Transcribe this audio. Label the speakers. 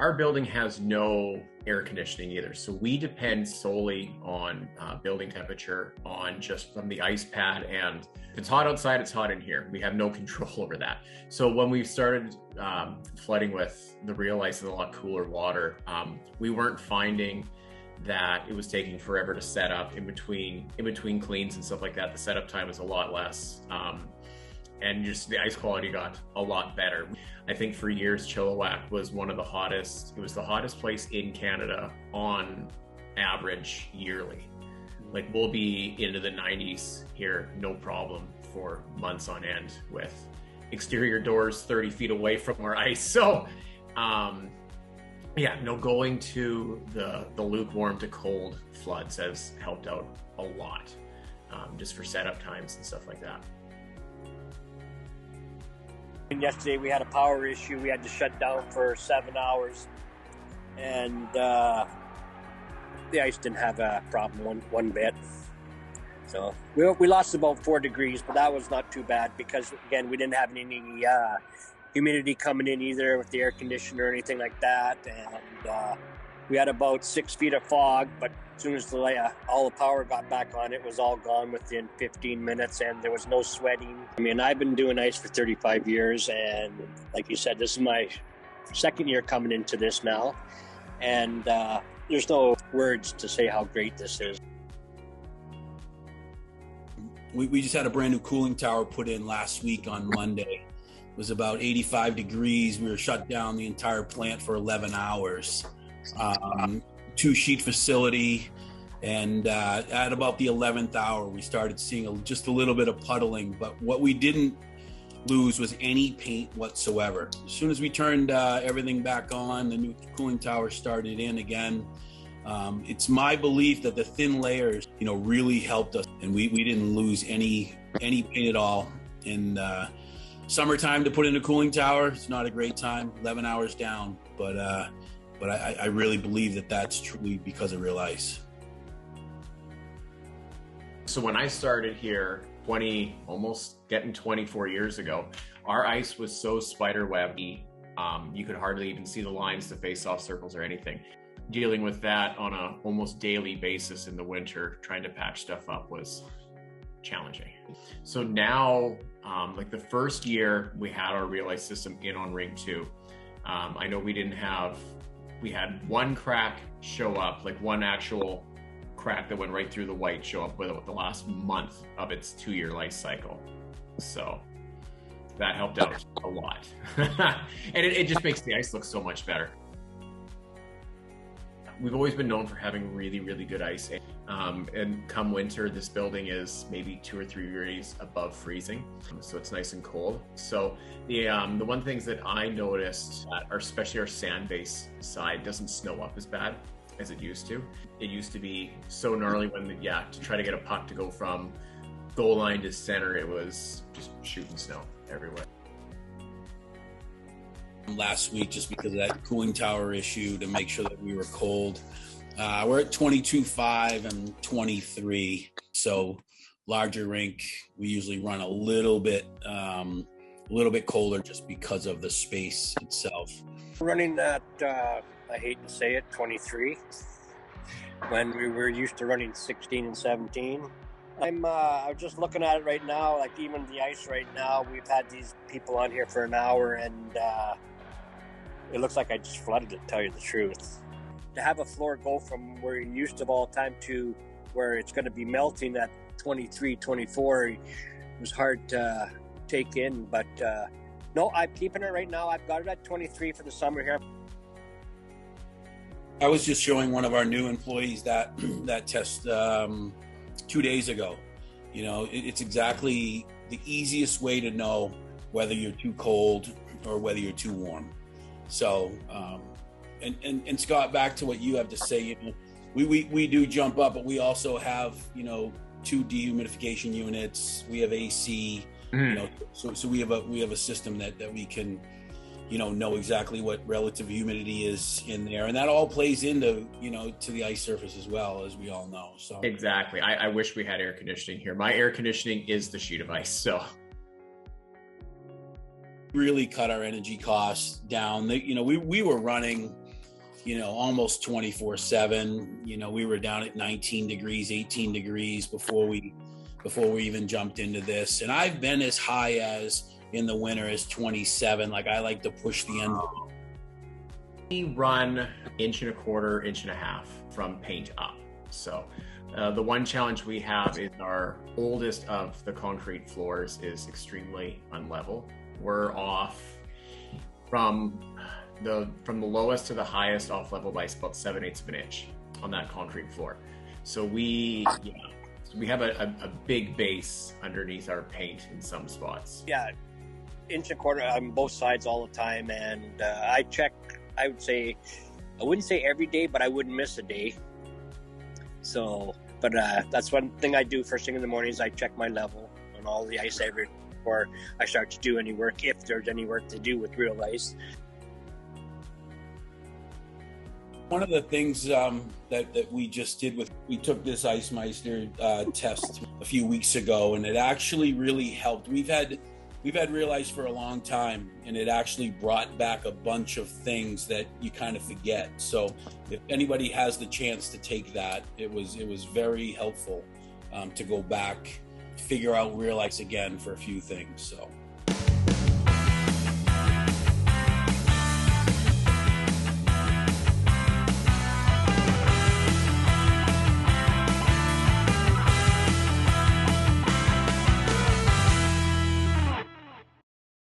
Speaker 1: Our building has no air conditioning either. So we depend solely on building temperature on just from the ice pad. And if it's hot outside, it's hot in here. We have no control over that. So when we started flooding with the REALice and a lot cooler water, we weren't finding that it was taking forever to set up in between cleans and stuff like that. The setup time is a lot less. And just the ice quality got a lot better. I think for years, Chilliwack was one of the hottest. It was the hottest place in Canada on average yearly. Like we'll be into the 90s here, no problem for months on end with exterior doors 30 feet away from our ice. So, yeah, no, going to the lukewarm to cold floods has helped out a lot, just for setup times and stuff like that.
Speaker 2: Yesterday we had a power issue. We had to shut down for 7 hours, and the ice didn't have a problem one bit. So we lost about 4 degrees, but that was not too bad because, again, we didn't have any humidity coming in either with the air conditioner or anything like that. And we had about 6 feet of fog, but as soon as all the power got back on, it was all gone within 15 minutes, and there was no sweating. I mean, I've been doing ice for 35 years, and like you said, this is my second year coming into this now, and there's no words to say how great this is.
Speaker 3: We just had a brand new cooling tower put in last week on Monday. It was about 85 degrees. We were shut down the entire plant for 11 hours. 2-sheet facility, and at about the 11th hour we started seeing just a little bit of puddling, but what we didn't lose was any paint whatsoever. As soon as we turned everything back on, the new cooling tower started in again. It's my belief that the thin layers really helped us, and we didn't lose any paint at all. In summertime to put in a cooling tower, it's not a great time, 11 hours down, but I really believe that that's truly because of REALice.
Speaker 1: So when I started here, almost getting 24 years ago, our ice was so spiderwebby, you could hardly even see the lines, the face-off circles or anything. Dealing with that on a almost daily basis in the winter, trying to patch stuff up was challenging. So now, like the first year we had our REALice system in on Ring 2, I know we had one crack show up, like one actual crack that went right through the white show up with the last month of its 2-year life cycle. So that helped out a lot. And it just makes the ice look so much better. We've always been known for having really, really good ice. And come winter, this building is maybe 2 or 3 degrees above freezing. So it's nice and cold. So the one things that I noticed, especially our sand base side, doesn't snow up as bad as it used to. It used to be so gnarly to try to get a puck to go from goal line to center, it was just shooting snow everywhere.
Speaker 3: Last week, just because of that cooling tower issue, to make sure that we were cold. We're at 22.5 and 23, so larger rink. We usually run a little bit colder just because of the space itself.
Speaker 2: Running at, I hate to say it, 23, when we were used to running 16 and 17. I'm just looking at it right now, like even the ice right now, we've had these people on here for an hour, and it looks like I just flooded it, to tell you the truth. To have a floor go from where you're used to all the time to where it's going to be melting at 23, 24, it was hard to take in. But no, I'm keeping it right now. I've got it at 23 for the summer here.
Speaker 3: I was just showing one of our new employees that test 2 days ago. It's exactly the easiest way to know whether you're too cold or whether you're too warm. So, and Scott, back to what you have to say, we do jump up, but we also have, 2 dehumidification units. We have AC, so we have a system that we can, know exactly what relative humidity is in there. And that all plays into, to the ice surface as well, as we all know. So
Speaker 1: exactly. I wish we had air conditioning here. My air conditioning is the sheet of ice. So
Speaker 3: really cut our energy costs down. We were running almost 24/7. We were down at 19 degrees, 18 degrees before we even jumped into this. And I've been as high as in the winter as 27. Like, I like to push the envelope.
Speaker 1: We run 1.25 inches, 1.5 from paint up. So the one challenge we have is our oldest of the concrete floors is extremely unlevel. We're off from the lowest to the highest off level by about 7/8 of an inch on that concrete floor. So we have a big base underneath our paint in some spots.
Speaker 2: Yeah, 1.25 inches on both sides all the time, and I check. I wouldn't say every day, but I wouldn't miss a day. So, but that's one thing I do first thing in the morning is I check my level on all the ice before I start to do any work, if there's any work to do with REALice.
Speaker 3: One of the things that we just did we took this Ice Meister test a few weeks ago, and it actually really helped. We've had REALice for a long time, and it actually brought back a bunch of things that you kind of forget. So if anybody has the chance to take that, it was very helpful to go back, figure out REALice again for a few things. So